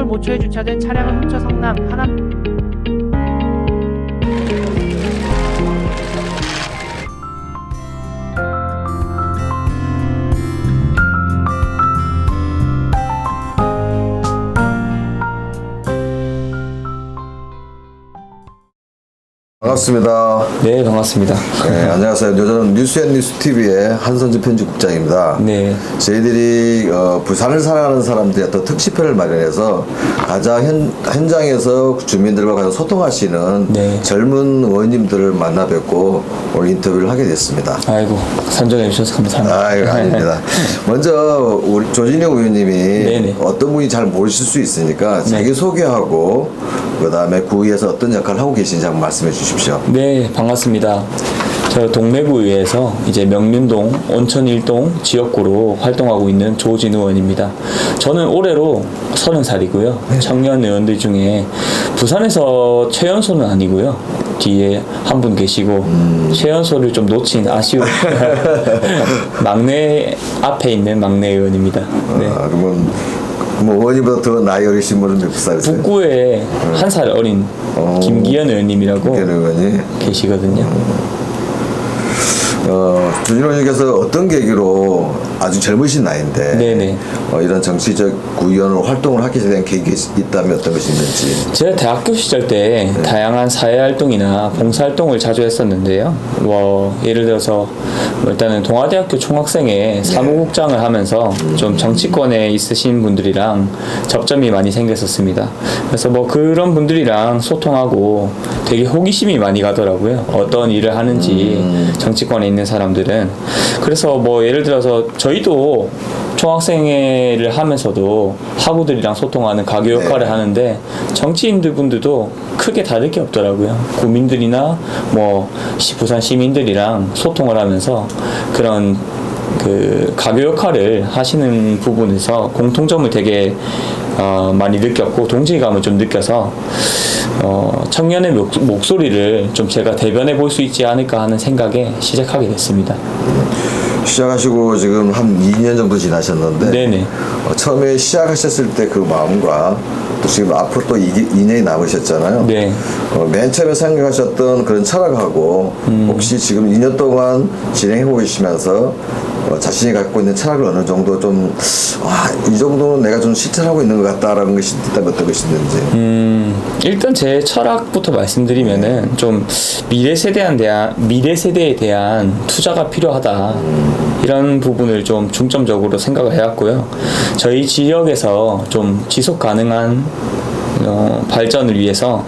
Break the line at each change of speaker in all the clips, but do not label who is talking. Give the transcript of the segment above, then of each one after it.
5초에 주차된 차량은 훔쳐 성남 하남
반갑습니다.
네, 반갑습니다.
네, 안녕하세요. 저는 뉴스앤뉴스TV의 한선진 편집국장입니다.
네.
저희들이 부산을 살아가는 사람들의 어떤 특집회를 마련해서 가장 현장에서 주민들과 가장 소통하시는
네.
젊은 의원님들을 만나 뵙고 오늘 인터뷰를 하게 됐습니다.
아이고, 선정해 주셔서 감사합니다.
아닙니다. 먼저 우리 조진영 의원님이
네네.
어떤 분이 잘 모르실 수 있으니까 자기 소개하고 그다음에 구의에서 어떤 역할을 하고 계신지 한번 말씀해 주십시오.
네, 반갑습니다. 저 동래구의회에서 이제 명륜동, 온천 1동 지역구로 활동하고 있는 조진우 의원입니다. 저는 올해로 30살이고요. 청년 의원들 중에 부산에서 최연소는 아니고요. 뒤에 한 분 계시고 최연소를 좀 놓친 아쉬운 막내 앞에 있는 막내 의원입니다. 네.
그러면 뭐 의원님보다 더 나이 어리신 분은 몇 살이세요?
북구에 한 살 어린 김기현 의원님이라고
김기현 의원이
계시거든요.
조진호 의원님께서 어떤 계기로 아주 젊으신 나이인데
네네.
이런 정치적 구의원으로 활동을 하게 된 계기가 있다면 어떤 것이 있는지.
제가 대학교 시절 때 다양한 사회활동이나 봉사활동을 자주 했었는데요. 예를 들어서 일단은 동아대학교 총학생회 사무국장을 하면서 좀 정치권에 있으신 분들이랑 접점이 많이 생겼었습니다. 그래서 그런 분들이랑 소통하고 되게 호기심이 많이 가더라고요. 어떤 일을 하는지 정치권에 있는 사람들은. 그래서 예를 들어서 저희도 총학생회를 하면서도 학우들이랑 소통하는 가교 역할을 하는데 정치인들 분들도 크게 다를 게 없더라고요. 국민들이나 부산 시민들이랑 소통을 하면서 그런 가교 역할을 하시는 부분에서 공통점을 되게 많이 느꼈고 동질감을 좀 느껴서 청년의 목소리를 좀 제가 대변해 볼 수 있지 않을까 하는 생각에 시작하게 됐습니다.
시작하시고 지금 한 2년 정도 지나셨는데
네네.
처음에 시작하셨을 때 그 마음과 또 지금 앞으로 또 2년이 남으셨잖아요.
네.
맨 처음에 생각하셨던 그런 철학하고 혹시 지금 2년 동안 진행해 보시면서 자신이 갖고 있는 철학을 어느 정도 좀 이 정도는 내가 좀 실천하고 있는 것 같다라는 것이 있다면 어떤 것이 있는지.
일단 제 철학부터 말씀드리면은 좀 미래 세대에 대한 투자가 필요하다. 이런 부분을 좀 중점적으로 생각을 해왔고요. 저희 지역에서 좀 지속 가능한 발전을 위해서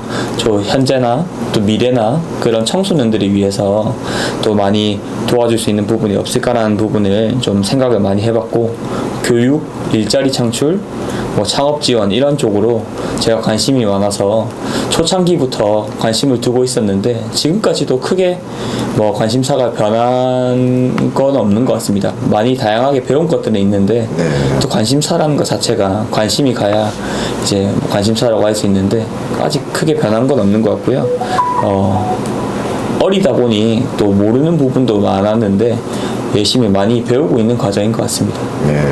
현재나 또 미래나 그런 청소년들을 위해서 또 많이 도와줄 수 있는 부분이 없을까라는 부분을 좀 생각을 많이 해봤고, 교육, 일자리 창출, 창업 지원 이런 쪽으로 제가 관심이 많아서 초창기부터 관심을 두고 있었는데 지금까지도 크게 관심사가 변한 건 없는 것 같습니다. 많이 다양하게 배운 것들은 있는데 또 관심사라는 것 자체가 관심이 가야 이제 관심사라고 할 수 있는데 아직 크게 변한 건 없는 것 같고요. 어리다 보니 또 모르는 부분도 많았는데 열심히 많이 배우고 있는 과정인 것 같습니다.
네.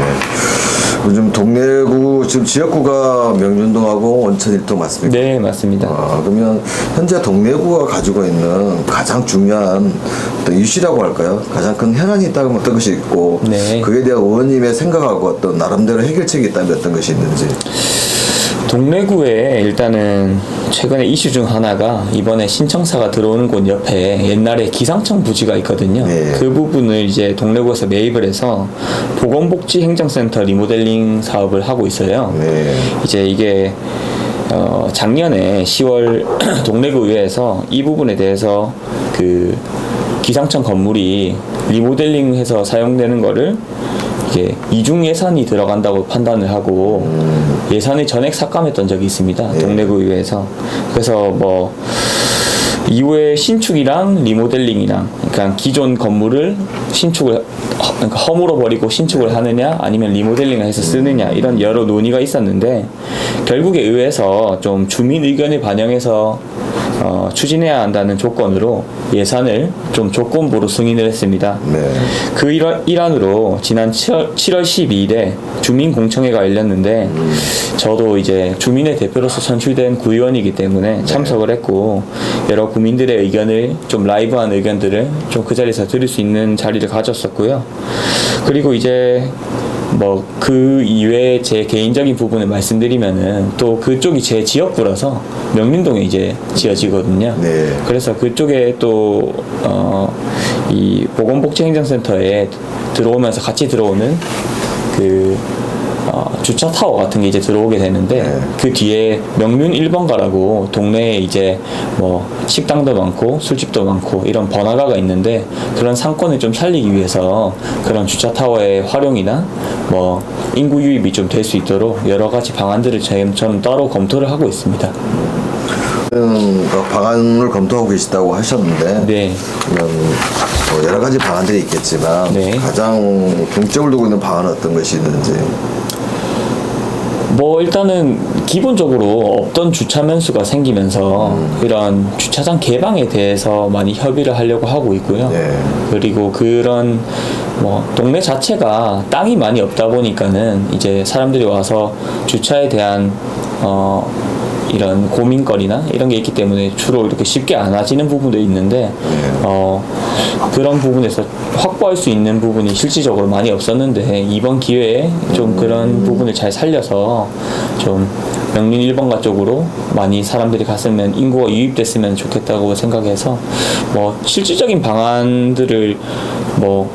요즘 동래구 지금 지역구가 명륜동하고 온천 1동 맞습니까?
네, 맞습니다.
그러면 현재 동래구가 가지고 있는 가장 중요한 어떤 이슈라고 할까요? 가장 큰 현안이 있다면 어떤 것이 있고
네.
그에 대한 의원님의 생각하고 어떤 나름대로 해결책이 있다면 어떤 것이 있는지.
동래구에 일단은 최근에 이슈 중 하나가 이번에 신청사가 들어오는 곳 옆에 옛날에 기상청 부지가 있거든요.
네.
그 부분을 이제 동래구에서 매입을 해서 보건복지행정센터 리모델링 사업을 하고 있어요.
네.
이제 이게 작년에 10월 동래구 의회에서 이 부분에 대해서 기상청 건물이 리모델링해서 사용되는 거를 이게 이중 예산이 들어간다고 판단을 하고 예산을 전액 삭감했던 적이 있습니다. 동래구 의회에서. 그래서 이후에 신축이랑 리모델링이랑 그러니까 기존 건물을 신축을 그러니까 허물어 버리고 신축을 하느냐 아니면 리모델링을 해서 쓰느냐 이런 여러 논의가 있었는데 결국에 의회에서 좀 주민 의견을 반영해서 추진해야 한다는 조건으로 예산을 좀 조건부로 승인을 했습니다.
네.
그 일환으로 지난 7월 12일에 주민공청회가 열렸는데 저도 이제 주민의 대표로서 선출된 구의원이기 때문에 참석을 했고 여러 국민들의 의견을 좀 라이브한 의견들을 좀 그 자리에서 들을 수 있는 자리를 가졌었고요. 그리고 이제 뭐 그 이외에 제 개인적인 부분을 말씀드리면은 또 그쪽이 제 지역구라서 명륜동에 이제 지어지거든요.
네.
그래서 그쪽에 또 이 보건복지행정센터에 들어오면서 같이 들어오는 그 주차 타워 같은 게 이제 들어오게 되는데
네.
그 뒤에 명륜 1번가라고 동네에 이제 뭐 식당도 많고 술집도 많고 이런 번화가가 있는데 그런 상권을 좀 살리기 위해서 그런 주차 타워의 활용이나 뭐 인구 유입이 좀 될 수 있도록 여러 가지 방안들을 저는 따로 검토를 하고 있습니다.
그 방안을 검토하고 계시다고 하셨는데
네.
그러면 뭐 여러 가지 방안들이 있겠지만
네.
가장 중점을 두고 있는 방안은 어떤 것이 있는지.
뭐 일단은 기본적으로 없던 주차 면수가 생기면서 이런 주차장 개방에 대해서 많이 협의를 하려고 하고 있고요.
네.
그리고 그런 뭐 동네 자체가 땅이 많이 없다 보니까는 이제 사람들이 와서 주차에 대한 이런 고민거리나 이런 게 있기 때문에 주로 이렇게 쉽게 안 와지는 부분도 있는데 그런 부분에서 확보할 수 있는 부분이 실질적으로 많이 없었는데 이번 기회에 좀 그런 부분을 잘 살려서 좀 명륜 1번가 쪽으로 많이 사람들이 갔으면 인구가 유입됐으면 좋겠다고 생각해서 뭐 실질적인 방안들을 뭐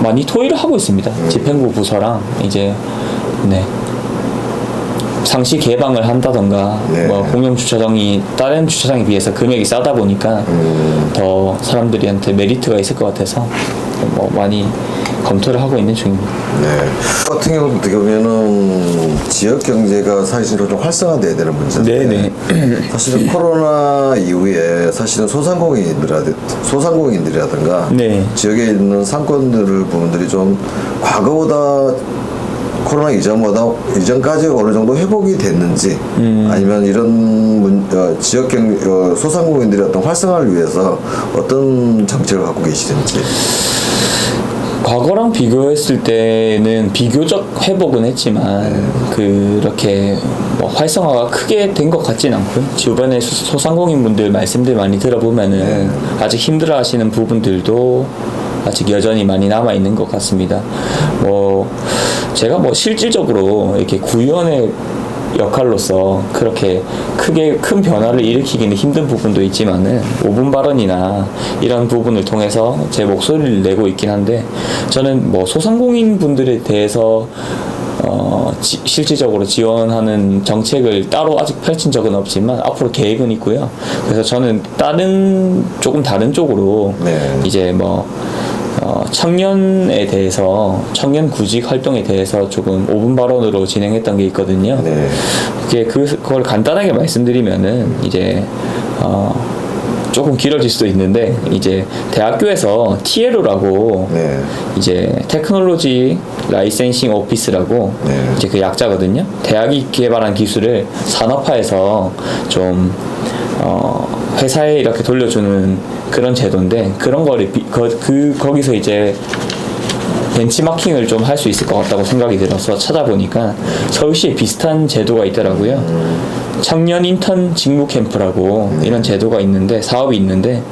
많이 토의를 하고 있습니다. 집행부 부서랑 이제 네. 상시 개방을 한다던가
네.
뭐 공영 주차장이 다른 주차장에 비해서 금액이 싸다 보니까 더 사람들한테 메리트가 있을 것 같아서 뭐 많이 검토를 하고 있는 중입니다.
네. 같은 경우 어떻게 보면은 지역 경제가 사실은 좀 활성화돼야 되는 문제인데
네네.
사실은 코로나 이후에 사실은 소상공인들이라든가
네.
지역에 있는 상권들 부분들이 좀 과거보다 코로나 이전까지 어느 정도 회복이 됐는지 아니면 이런 지역 소상공인들의 어떤 활성화를 위해서 어떤 정책을 갖고 계시는지.
과거랑 비교했을 때는 비교적 회복은 했지만 그렇게 뭐 활성화가 크게 된 것 같진 않고요. 주변에 소상공인분들 말씀들 많이 들어보면은 아직 힘들어하시는 부분들도 아직 여전히 많이 남아 있는 것 같습니다. 뭐 제가 뭐 실질적으로 이렇게 구의원의 역할로서 그렇게 크게 큰 변화를 일으키기는 힘든 부분도 있지만은 5분 발언이나 이런 부분을 통해서 제 목소리를 내고 있긴 한데 저는 뭐 소상공인 분들에 대해서 실질적으로 지원하는 정책을 따로 아직 펼친 적은 없지만 앞으로 계획은 있고요. 그래서 저는 조금 다른 쪽으로
네.
이제 뭐 청년에 대해서 청년 구직 활동에 대해서 조금 5분 발언으로 진행했던 게 있거든요.
네.
그걸 간단하게 말씀드리면은 이제 조금 길어질 수도 있는데 이제 대학교에서 TLO라고
네.
이제 테크놀로지 라이센싱 오피스라고
네.
이제 그 약자거든요. 대학이 개발한 기술을 산업화해서 좀 회사에 이렇게 돌려주는 그런 제도인데 그런 거를 거기서 이제 벤치마킹을 좀 할 수 있을 것 같다고 생각이 들어서 찾아보니까 서울시에 비슷한 제도가 있더라고요. 청년 인턴 직무 캠프라고 이런 제도가 있는데 사업이 있는데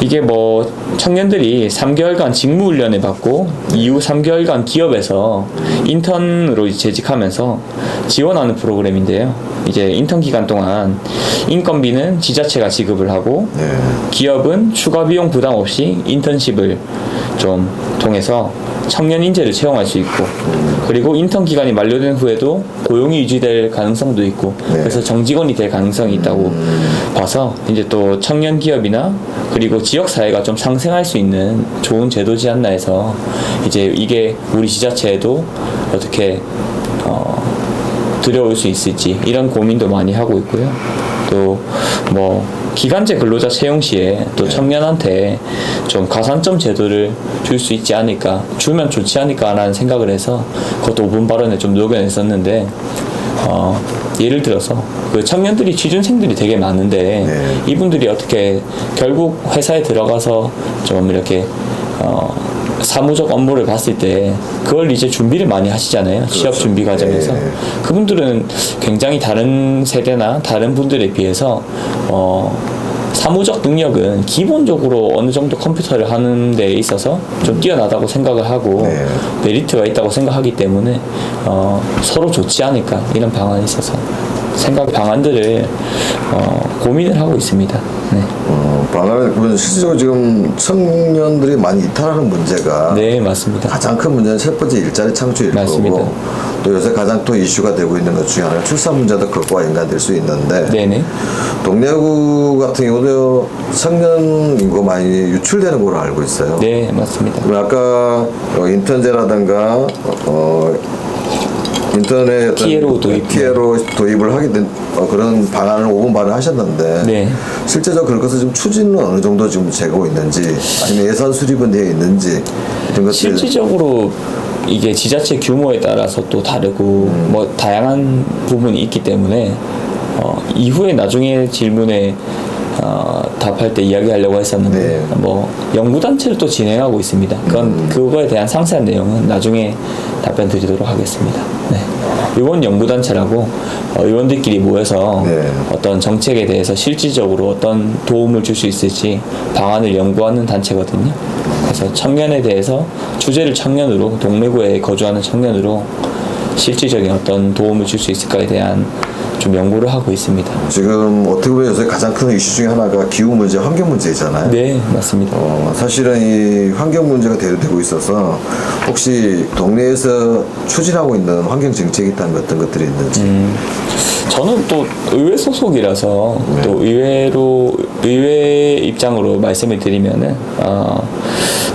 이게 뭐 청년들이 3개월간 직무 훈련을 받고 이후 3개월간 기업에서 인턴으로 재직하면서 지원하는 프로그램인데요. 이제 인턴 기간 동안 인건비는 지자체가 지급을 하고
네.
기업은 추가 비용 부담 없이 인턴십을 좀 통해서 청년 인재를 채용할 수 있고 그리고 인턴 기간이 만료된 후에도 고용이 유지될 가능성도 있고
네.
그래서 정직원이 될 가능성이 있다고 봐서 이제 또 청년 기업이나 그리고 지역 사회가 좀 상생할 수 있는 좋은 제도지 않나 해서 이제 이게 우리 지자체에도 어떻게 들여올 수 있을지 이런 고민도 많이 하고 있고요. 또 뭐 기간제 근로자 채용 시에 또 청년한테 좀 가산점 제도를 줄 수 있지 않을까, 주면 좋지 않을까라는 생각을 해서 그것도 5분 발언에 좀 녹여냈었는데, 예를 들어서 그 청년들이 취준생들이 되게 많은데 이분들이 어떻게 결국 회사에 들어가서 좀 이렇게 사무적 업무를 봤을 때 그걸 이제 준비를 많이 하시잖아요. 취업 준비 과정에서. 그분들은 굉장히 다른 세대나 다른 분들에 비해서 사무적 능력은 기본적으로 어느 정도 컴퓨터를 하는 데 있어서 좀 뛰어나다고 생각을 하고 메리트가 있다고 생각하기 때문에 서로 좋지 않을까, 이런 방안이 있어서 방안들을 고민을 하고 있습니다. 네.
방안은 실질적으로 지금 청년들이 많이 이탈하는 문제가
네, 맞습니다.
가장 큰 문제는 첫 번째 일자리 창출일
맞습니다.
거고, 또 요새 가장 또 이슈가 되고 있는 것 중에 하나는 출산 문제도 그것과 연관될 수 있는데,
네네.
동래구 같은 경우도 청년 인구 많이 유출되는 걸로 알고 있어요.
네, 맞습니다.
그럼 아까 인턴제라든가 인터넷
TLO 도입.
TLO 도입을 하게 된 그런 방안을 5분 발언 하셨는데,
네.
실제적으로 그것을 지금 추진은 어느 정도 지금 되고 있는지, 아니면 예산 수립은 되어 있는지, 이런 것들.
실질적으로 이게 지자체 규모에 따라서 또 다르고 뭐 다양한 부분이 있기 때문에 이후에 나중에 질문에 답할 때 이야기하려고 했었는데 뭐 연구단체를 또 진행하고 있습니다. 그거에 대한 상세한 내용은 나중에 답변 드리도록 하겠습니다. 네. 의원 연구단체라고 의원들끼리 모여서 어떤 정책에 대해서 실질적으로 어떤 도움을 줄 수 있을지 방안을 연구하는 단체거든요. 그래서 청년에 대해서 주제를 청년으로, 동래구에 거주하는 청년으로 실질적인 어떤 도움을 줄 수 있을까에 대한 좀 연구를 하고 있습니다.
지금 어떻게 보면 요새 가장 큰 이슈 중에 하나가 기후 문제, 환경 문제잖아요.
네, 맞습니다.
사실은 이 환경 문제가 대두되고 있어서 혹시 동네에서 추진하고 있는 환경 정책이 있다면 어떤 것들이 있는지.
저는 또 의회 소속이라서 또 의회 입장으로 말씀을 드리면은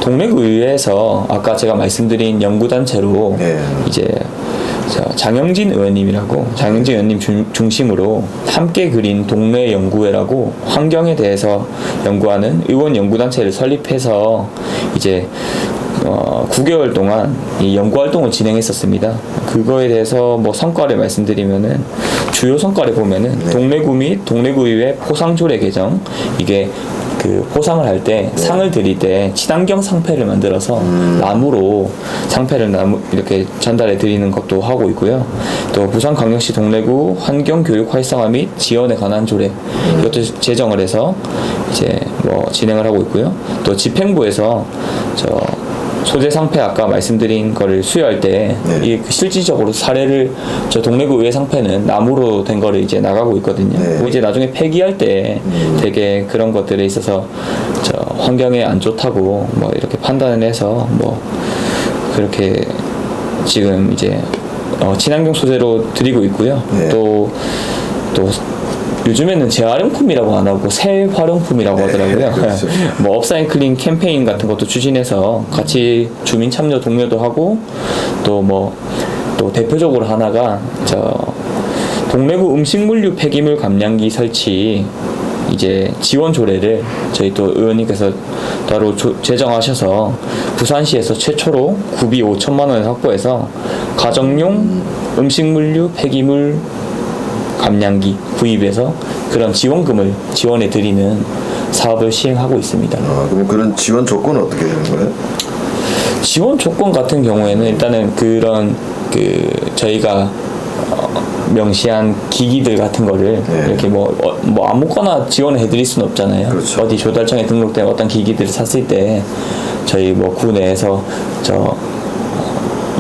동래구 의회에서 아까 제가 말씀드린 연구단체로 이제 장영진 의원님이라고, 장영진 의원님 중심으로 함께 그린 동래 연구회라고 환경에 대해서 연구하는 의원 연구단체를 설립해서 이제 9개월 동안 이 연구 활동을 진행했었습니다. 그거에 대해서 뭐 성과를 말씀드리면은 주요 성과를 보면은 동래구 및 동래구의회 포상조례 개정, 이게 그 포상을 할 때 상을 드릴 때 친환경 상패를 만들어서 나무로 상패를 이렇게 전달해 드리는 것도 하고 있고요. 또 부산광역시 동래구 환경교육 활성화 및 지원에 관한 조례, 이것도 제정을 해서 이제 뭐 진행을 하고 있고요. 또 집행부에서 소재 상패 아까 말씀드린 거를 수여할 때 이 실질적으로 사례를 동래구 의회 상패는 나무로 된 거를 이제 나가고 있거든요. 이제 나중에 폐기할 때 되게 그런 것들에 있어서 환경에 안 좋다고 뭐 이렇게 판단을 해서 뭐 그렇게 지금 이제 친환경 소재로 드리고 있고요. 또 요즘에는 재활용품이라고 안 하고 새활용품이라고 하더라고요.
그렇죠.
뭐 업사이클링 캠페인 같은 것도 추진해서 같이 주민 참여 독려도 하고, 또 대표적으로 하나가 동래구 음식물류 폐기물 감량기 설치 이제 지원 조례를 저희 또 의원님께서 따로 제정하셔서 부산시에서 최초로 구비 5천만 원을 확보해서 가정용 음식물류 폐기물 감량기 구입해서 그런 지원금을 지원해 드리는 사업을 시행하고 있습니다.
그럼 그런 지원 조건은 어떻게 되는 거예요?
지원 조건 같은 경우에는 일단은 그런 저희가 명시한 기기들 같은 거를 이렇게 뭐 아무거나 지원해 드릴 수는 없잖아요.
그렇죠.
어디 조달청에 등록된 어떤 기기들을 샀을 때 저희 뭐 구 내에서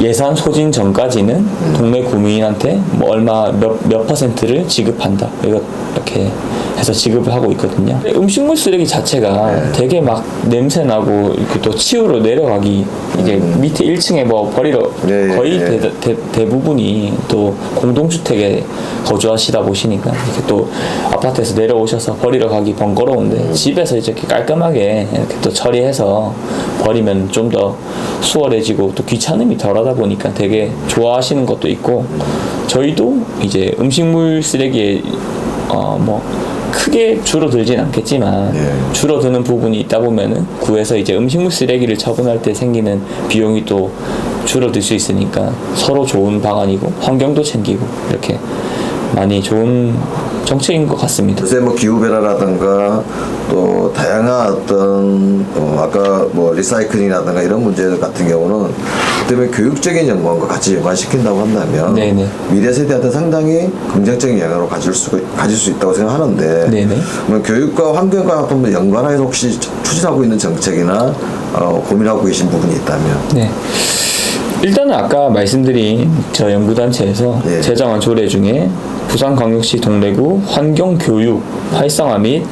예산 소진 전까지는 동네 구민한테 뭐 얼마 몇 퍼센트를 지급한다. 이렇게 해서 지급을 하고 있거든요. 음식물 쓰레기 자체가 되게 막 냄새 나고 이렇게 또 치우러 내려가기 이게 밑에 1층에 뭐 버리러 거의 대부분이 또 공동주택에 거주하시다 보시니까 이렇게 또 아파트에서 내려오셔서 버리러 가기 번거로운데 집에서 이렇게 깔끔하게 이렇게 또 처리해서 버리면 좀 더 수월해지고 또 귀찮음이 덜하다 보니까 되게 좋아하시는 것도 있고, 저희도 이제 음식물 쓰레기에 뭐 크게 줄어들진 않겠지만
예.
줄어드는 부분이 있다 보면은 구에서 이제 음식물 쓰레기를 처분할 때 생기는 비용이 또 줄어들 수 있으니까 서로 좋은 방안이고 환경도 챙기고 이렇게 많이 좋은 정책인 것 같습니다.
요새 뭐 기후변화라든가 또 다양한 어떤 아까 뭐 리사이클링이라든가 이런 문제들 같은 경우는 그다음에 교육적인 연관과 같이 연관시킨다고 한다면
네네.
미래 세대한테 상당히 긍정적인 영향을 가질 수 있다고 생각하는데
네네.
뭐 교육과 환경과 한번 연관해서 혹시 추진하고 있는 정책이나 고민하고 계신 부분이 있다면
네. 일단은 아까 말씀드린 저 연구단체에서
예.
제정한 조례 중에 부산광역시 동래구 환경교육 활성화 및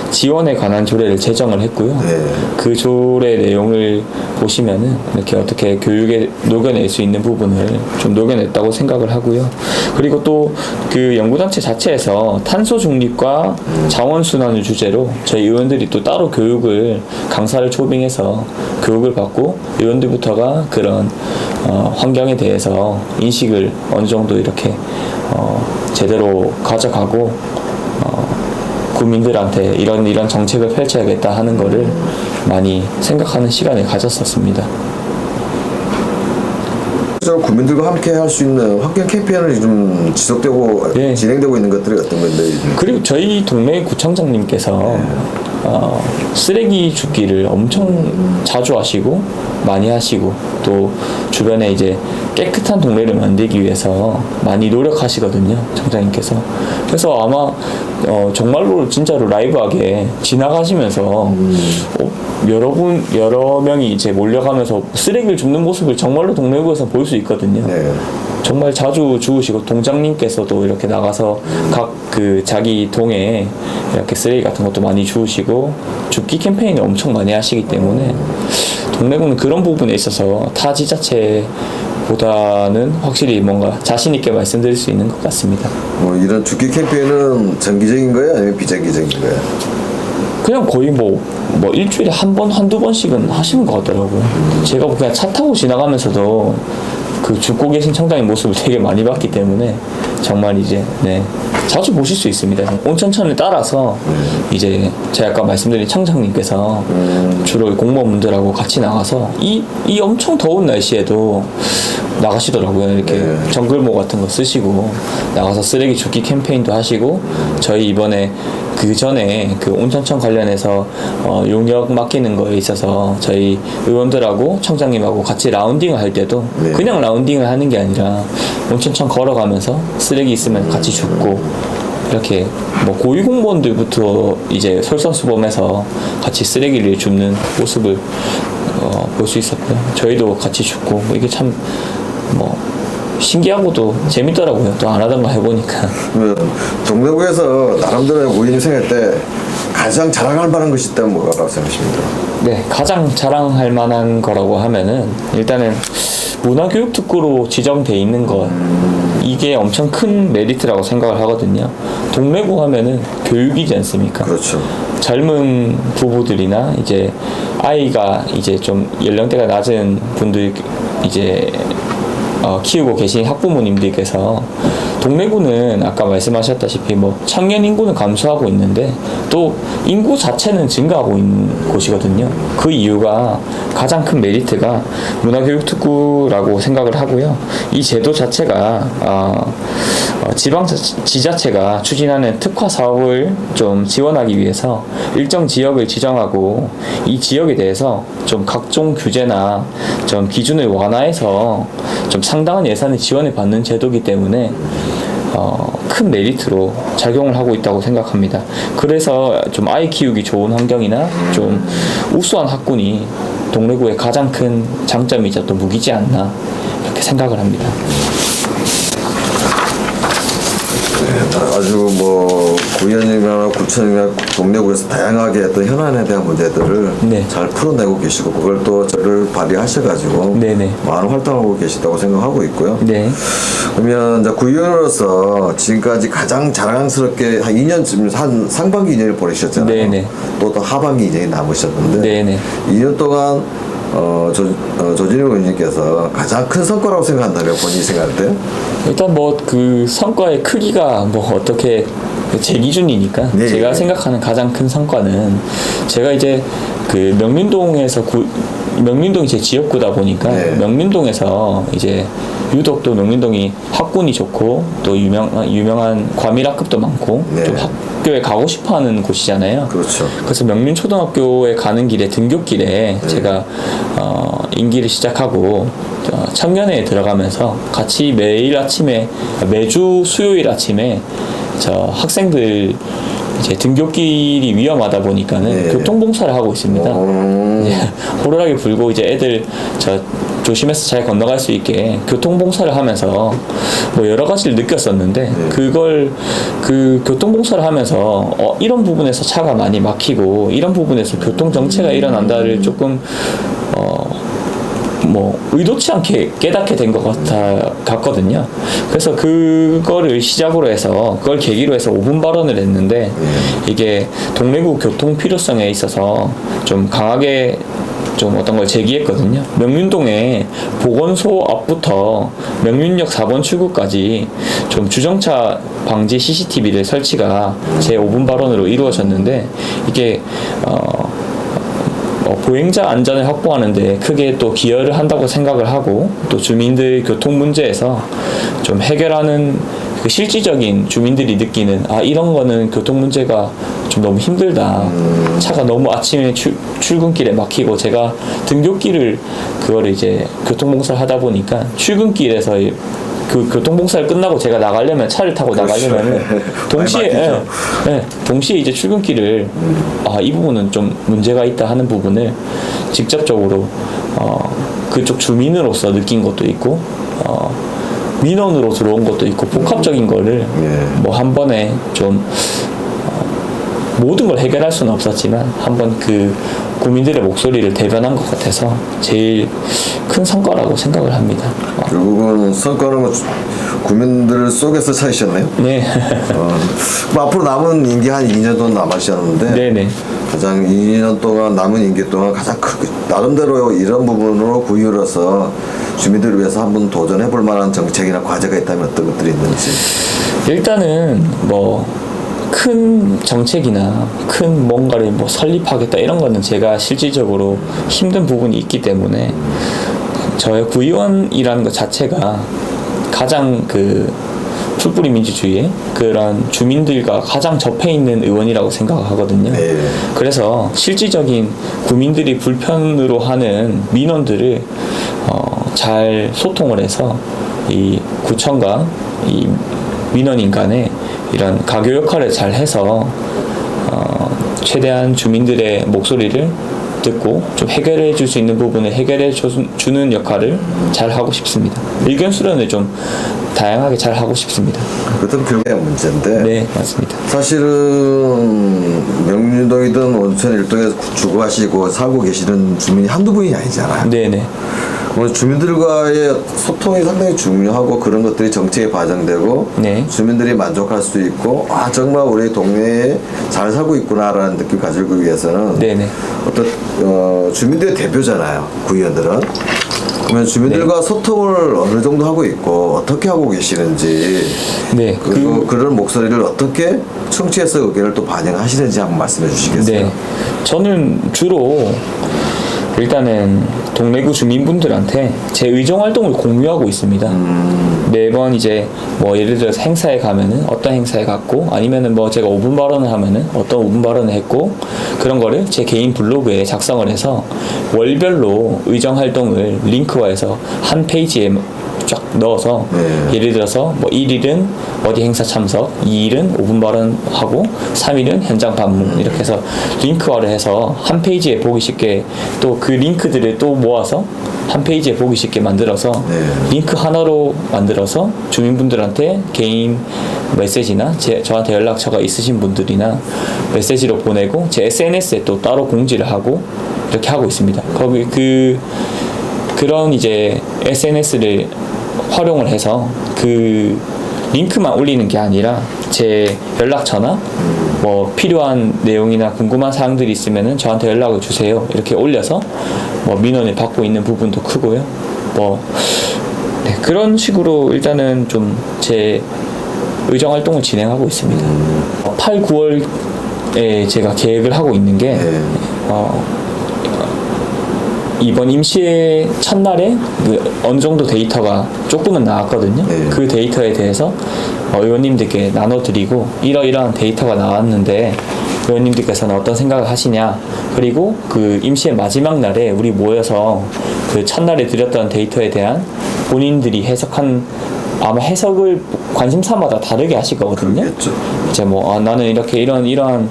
지원에 관한 조례를 제정을 했고요.
예.
그 조례 내용을 보시면은 이렇게 어떻게 교육에 녹여낼 수 있는 부분을 좀 녹여냈다고 생각을 하고요. 그리고 또 그 연구단체 자체에서 탄소 중립과 자원 순환을 주제로 저희 의원들이 또 따로 교육을 강사를 초빙해서 교육을 받고 의원들부터가 그런 환경에 대해서 인식을 어느 정도 이렇게 제대로 가져가고 국민들한테 이런 정책을 펼쳐야겠다 하는 거를 많이 생각하는 시간을 가졌었습니다.
국민들과 함께 할 수 있는 환경 캠페인이 좀 지속되고
예.
진행되고 있는 것들이 어떤 건데?
그리고 저희 동네 구청장님께서 쓰레기 줍기를 엄청 자주 하시고 많이 하시고 또 주변에 이제 깨끗한 동네를 만들기 위해서 많이 노력하시거든요, 청장님께서. 그래서 아마 정말로 진짜로 라이브하게 지나가시면서 여러 명이 이제 몰려가면서 쓰레기를 줍는 모습을 정말로 동네구에서 볼 수 있거든요.
네.
정말 자주 주우시고 동장님께서도 이렇게 나가서 각 그 자기 동에 이렇게 쓰레기 같은 것도 많이 주우시고 줍기 캠페인을 엄청 많이 하시기 때문에 동래구는 그런 부분에 있어서 타 지자체보다는 확실히 뭔가 자신 있게 말씀드릴 수 있는 것 같습니다.
뭐 이런 죽기 캠페인은 정기적인 거예요, 아니면 비정기적인 거예요?
그냥 거의 뭐 일주일에 한 번, 한두 번씩은 하시는 것 같더라고요. 제가 그냥 차 타고 지나가면서도 그 죽고 계신 청장님 모습을 되게 많이 봤기 때문에 정말 이제 자주 보실 수 있습니다. 온천천을 따라서 이제 제가 아까 말씀드린 청장님께서 주로 공무원분들하고 같이 나가서 이 엄청 더운 날씨에도 나가시더라고요. 이렇게 정글모 같은 거 쓰시고 나가서 쓰레기 줍기 캠페인도 하시고 저희 이번에 그 전에 그 온천천 관련해서 용역 맡기는 거에 있어서 저희 의원들하고 청장님하고 같이 라운딩을 할 때도 그냥 라운딩을 하는 게 아니라 온천천 걸어가면서 쓰레기 있으면 같이 줍고 이렇게 뭐 고위공무원들부터 이제 솔선수범해서 같이 쓰레기를 줍는 모습을 볼 수 있었고요. 저희도 같이 줍고 이게 참 신기하고도 재밌더라고요. 또 안 하던 거 해보니까.
동래구에서 나름대로 모임 생활 때 가장 자랑할 만한 것이 있다면 뭐라고 생각하십니까?
네, 가장 자랑할 만한 거라고 하면은 일단은 문화교육특구로 지정돼 있는 것 이게 엄청 큰 메리트라고 생각을 하거든요. 동래구 하면은 교육이지 않습니까?
그렇죠.
젊은 부부들이나 이제 아이가 이제 좀 연령대가 낮은 분들 이제 키우고 계신 학부모님들께서 동래구는 아까 말씀하셨다시피 청년 인구는 감소하고 있는데 또 인구 자체는 증가하고 있는 곳이거든요. 그 이유가 가장 큰 메리트가 문화교육특구라고 생각을 하고요. 이 제도 자체가 지자체가 추진하는 특화 사업을 좀 지원하기 위해서 일정 지역을 지정하고 이 지역에 대해서 좀 각종 규제나 좀 기준을 완화해서 좀 상당한 예산을 지원을 받는 제도이기 때문에 큰 메리트로 작용을 하고 있다고 생각합니다. 그래서 좀 아이 키우기 좋은 환경이나 좀 우수한 학군이 동래구의 가장 큰 장점이자 또 무기지 않나 이렇게 생각을 합니다.
아주 구의원이나 구청이나 동래구에서 다양하게 어떤 현안에 대한 문제들을 잘 풀어내고 계시고 그걸 또 저를 발휘하셔가지고 많은 활동하고 계시다고 생각하고 있고요. 그러면 이제 구의원으로서 지금까지 가장 자랑스럽게 한 2년쯤 한 상반기 2년을 보내셨잖아요. 또 하반기 2년이 남으셨는데 2년 동안 조진희 의원님께서 가장 큰 성과라고 생각한다면 본인이 생각할 때?
일단 뭐 그 성과의 크기가 뭐 어떻게 제 기준이니까
네.
제가 생각하는 가장 큰 성과는 제가 이제 그 명륜동에서 명륜동이 제 지역구다 보니까
네.
명륜동에서 이제 유독 또 명륜동이 학군이 좋고 또 유명한 과밀학급도 많고
네.
좀 학교에 가고 싶어하는 곳이잖아요.
그렇죠.
그래서 명륜초등학교에 가는 길에 등굣길에 제가 임기를 시작하고 청년회에 들어가면서 같이 매주 수요일 아침에 저 학생들 이제 등굣길이 위험하다 보니까는
네.
교통봉사를 하고 있습니다. 이제 호루라기 불고 이제 애들 저 조심해서 잘 건너갈 수 있게 교통봉사를 하면서 뭐 여러 가지를 느꼈었는데 그걸 그 교통봉사를 하면서 이런 부분에서 차가 많이 막히고 이런 부분에서 교통 정체가 일어난다를 조금 뭐 의도치 않게 깨닫게 된 것 같거든요. 그래서 그거를 시작으로 해서 그걸 계기로 해서 5분 발언을 했는데 이게 동래구 교통 필요성에 있어서 좀 강하게 좀 어떤 걸 제기했거든요. 명륜동에 보건소 앞부터 명륜역 4번 출구까지 좀 주정차 방지 CCTV를 설치가 제 5분 발언으로 이루어졌는데 이게 보행자 안전을 확보하는데 크게 또 기여를 한다고 생각을 하고 또 주민들 교통 문제에서 좀 해결하는 그 실질적인 주민들이 느끼는 이런 거는 교통 문제가 좀 너무 힘들다. 차가 너무 아침에 출근길에 막히고 제가 등굣길을 그거를 이제 교통봉사를 하다 보니까 출근길에서 그 교통봉사를 끝나고 제가 나가려면 차를 타고 나가려면 동시에 동시에 이제 출근길을 이 부분은 좀 문제가 있다 하는 부분을 직접적으로 그쪽 주민으로서 느낀 것도 있고 민원으로 들어온 것도 있고 복합적인 거를 뭐 한 번에 좀 모든 걸 해결할 수는 없었지만 한번 그 국민들의 목소리를 대변한 것 같아서 제일 큰 성과라고 생각을 합니다.
결국은 성과는 뭐 국민들 속에서 찾으셨네요.
네.
뭐 앞으로 남은 임기 한 2년 정도 남으셨는데
네네.
가장 2년 동안 남은 임기 동안 가장 크게 나름대로 이런 부분으로 구현해서 주민들을 위해서 한번 도전해볼 만한 정책이나 과제가 있다면 어떤 것들이 있는지.
일단은 뭐 큰 정책이나 큰 뭔가를 뭐 설립하겠다 이런 거는 제가 실질적으로 힘든 부분이 있기 때문에 저의 구의원이라는 것 자체가 가장 그 풀뿌리 민주주의의 그런 주민들과 가장 접해 있는 의원이라고 생각하거든요.
네.
그래서 실질적인 국민들이 불편으로 하는 민원들을 잘 소통을 해서 이 구청과 이 민원인 간에 이런 가교 역할을 잘 해서 최대한 주민들의 목소리를 듣고 좀 해결해 줄 수 있는 부분을 해결해 주는 역할을 잘 하고 싶습니다. 의견 수렴을 좀 다양하게 잘 하고 싶습니다.
그것은 결국의 문제인데
네, 맞습니다.
사실은 명륜동이든 온천 일동에서 주거하시고 살고 계시는 주민이 한두 분이 아니잖아요.
네네.
주민들과의 소통이 상당히 중요하고 그런 것들이 정책에 반영되고
네.
주민들이 만족할 수 있고 정말 우리 동네에 잘 살고 있구나라는 느낌을 가지기 위해서는
네네.
어떤 주민들의 대표잖아요. 구의원들은. 그러면 주민들과 소통을 어느 정도 하고 있고 어떻게 하고 계시는지
네.
그리고 그런 목소리를 어떻게 청취해서 의견을 또 반영하시는지 한번 말씀해 주시겠어요?
네. 저는 주로 일단은 동래구 주민분들한테 제 의정 활동을 공유하고 있습니다. 매번 이제 뭐 예를 들어서 행사에 가면은 어떤 행사에 갔고 아니면은 뭐 제가 5분 발언을 하면은 어떤 5분 발언을 했고 그런 거를 제 개인 블로그에 작성을 해서 월별로 의정 활동을 링크화해서 한 페이지에 쫙 넣어서 예를 들어서 뭐 1일은 어디 행사 참석, 2일은 5분 발언하고 3일은 현장 방문 이렇게 해서 링크화를 해서 한 페이지에 보기 쉽게 또 그 링크들을 또 모아서 한 페이지에 보기 쉽게 만들어서 링크 하나로 만들어서 주민분들한테 개인 메시지나 저한테 연락처가 있으신 분들이나 메시지로 보내고 제 SNS에 또 따로 공지를 하고 이렇게 하고 있습니다. 거기 그런 이제 SNS를 활용을 해서 그 링크만 올리는 게 아니라 제 연락처나 뭐 필요한 내용이나 궁금한 사항들이 있으면은 저한테 연락을 주세요. 이렇게 올려서 뭐 민원을 받고 있는 부분도 크고요. 뭐 네, 그런 식으로 일단은 좀 제 의정 활동을 진행하고 있습니다. 8, 9월에 제가 계획을 하고 있는 게 이번 임시의 첫날에 어느 정도 데이터가 조금은 나왔거든요. 그 데이터에 대해서 의원님들께 나눠드리고 이러이러한 데이터가 나왔는데 의원님들께서는 어떤 생각을 하시냐, 그리고 그 임시의 마지막 날에 우리 모여서 그 첫날에 드렸던 데이터에 대한 본인들이 해석한, 아마 해석을 관심사마다 다르게 하실 거거든요.
그렇겠죠.
이제 뭐 나는 이렇게 이러한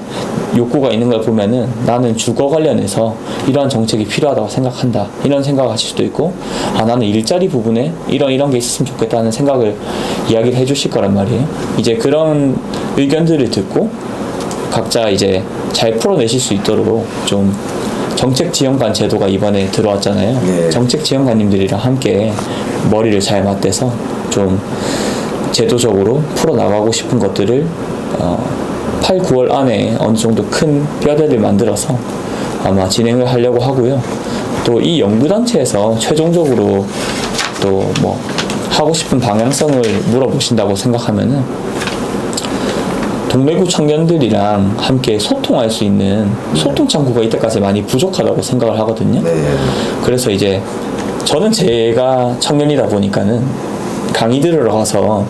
욕구가 있는 걸 보면은 나는 주거 관련해서 이러한 정책이 필요하다고 생각한다, 이런 생각을 하실 수도 있고, 나는 일자리 부분에 이런 게 있었으면 좋겠다는 생각을 이야기를 해주실 거란 말이에요. 이제 그런 의견들을 듣고 각자 이제 잘 풀어내실 수 있도록 좀 정책지원관 제도가 이번에 들어왔잖아요.
네.
정책지원관님들이랑 함께 머리를 잘 맞대서 좀 제도적으로 풀어나가고 싶은 것들을 8, 9월 안에 어느 정도 큰 뼈대를 만들어서 아마 진행을 하려고 하고요. 또 이 연구단체에서 최종적으로 또 뭐 하고 싶은 방향성을 물어보신다고 생각하면은 동래구 청년들이랑 함께 소통할 수 있는 소통 창구가 이때까지 많이 부족하다고 생각을 하거든요.
네.
그래서 이제 저는 제가 청년이다 보니까는 강의 들으러 가서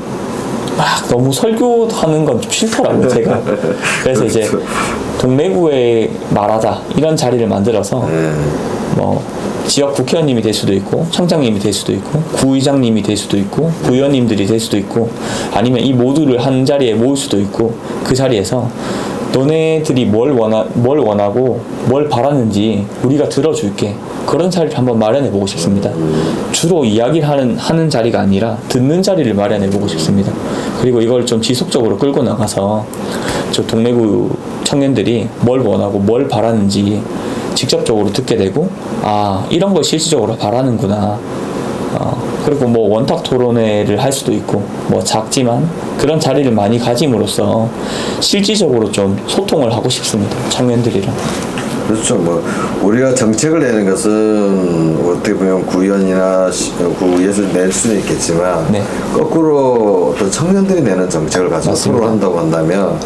막 너무 설교하는 건 좀 싫더라고요, 제가. 그래서 이제 동래구에 말하자 이런 자리를 만들어서 뭐 지역 국회의원님이 될 수도 있고, 청장님이 될 수도 있고, 구의장님이 될 수도 있고, 부의원님들이 될 수도 있고, 아니면 이 모두를 한 자리에 모을 수도 있고, 그 자리에서 너네들이 뭘 원하고 뭘 바라는지 우리가 들어줄게, 그런 자리를 한번 마련해 보고 싶습니다. 주로 이야기를 하는 자리가 아니라 듣는 자리를 마련해 보고 싶습니다. 그리고 이걸 좀 지속적으로 끌고 나가서 저 동래구 청년들이 뭘 원하고 뭘 바라는지 직접적으로 듣게 되고, 이런 걸 실질적으로 바라는구나. 그리고 뭐 원탁 토론회를 할 수도 있고, 뭐 작지만 그런 자리를 많이 가짐으로써 실질적으로 좀 소통을 하고 싶습니다, 청년들이랑.
그렇죠. 뭐 우리가 정책을 내는 것은 어떻게 보면 구의원이나 구에서 낼 수는 있겠지만,
네.
거꾸로 어떤 청년들이 내는 정책을 가지고
맞습니다.
토론한다고 한다면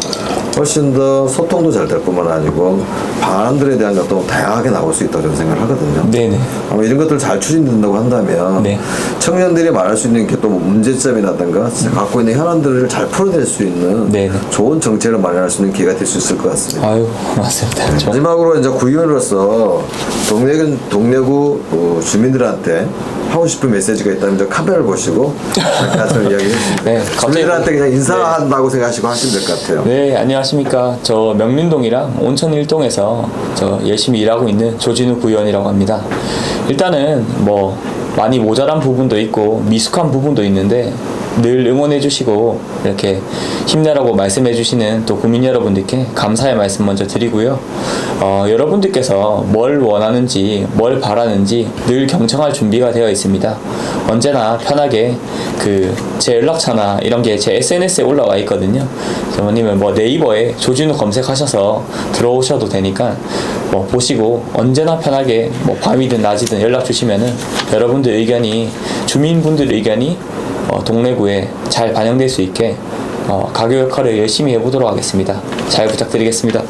훨씬 더 소통도 잘 될 뿐만 아니고 방안들에 대한 것도 다양하게 나올 수 있다고 저는 생각을 하거든요.
네네.
아마 이런 것들 잘 추진된다고 한다면
네.
청년들이 말할 수 있는 게 또 문제점이라든가 갖고 있는 현안들을 잘 풀어낼 수 있는
네네.
좋은 정책을 마련할 수 있는 기회가 될 수 있을 것 같습니다.
아유, 맞습니다.
마지막으로 이제 구의원으로서 동래구 주민들한테 하고 싶은 메시지가 있다면 저 카메라를 보시고 잠깐 좀 이야기해 주시면
네,
주민들한테 그냥 인사한다고 생각하시고 하시면 될 것 같아요.
네, 안녕하십니까. 저 명륜동이랑 온천 1동에서 저 열심히 일하고 있는 조진우 구의원이라고 합니다. 일단은 뭐 많이 모자란 부분도 있고 미숙한 부분도 있는데 늘 응원해 주시고 이렇게 힘내라고 말씀해 주시는 또 국민 여러분들께 감사의 말씀 먼저 드리고요. 여러분들께서 뭘 원하는지 뭘 바라는지 늘 경청할 준비가 되어 있습니다. 언제나 편하게 제 연락처나 이런 게 제 SNS에 올라와 있거든요. 아니면 뭐 네이버에 조진우 검색하셔서 들어오셔도 되니까 뭐 보시고 언제나 편하게 뭐 밤이든 낮이든 연락 주시면은 여러분들 의견이, 주민분들 의견이 동래구에 잘 반영될 수 있게 가교 역할을 열심히 해보도록 하겠습니다. 잘 부탁드리겠습니다.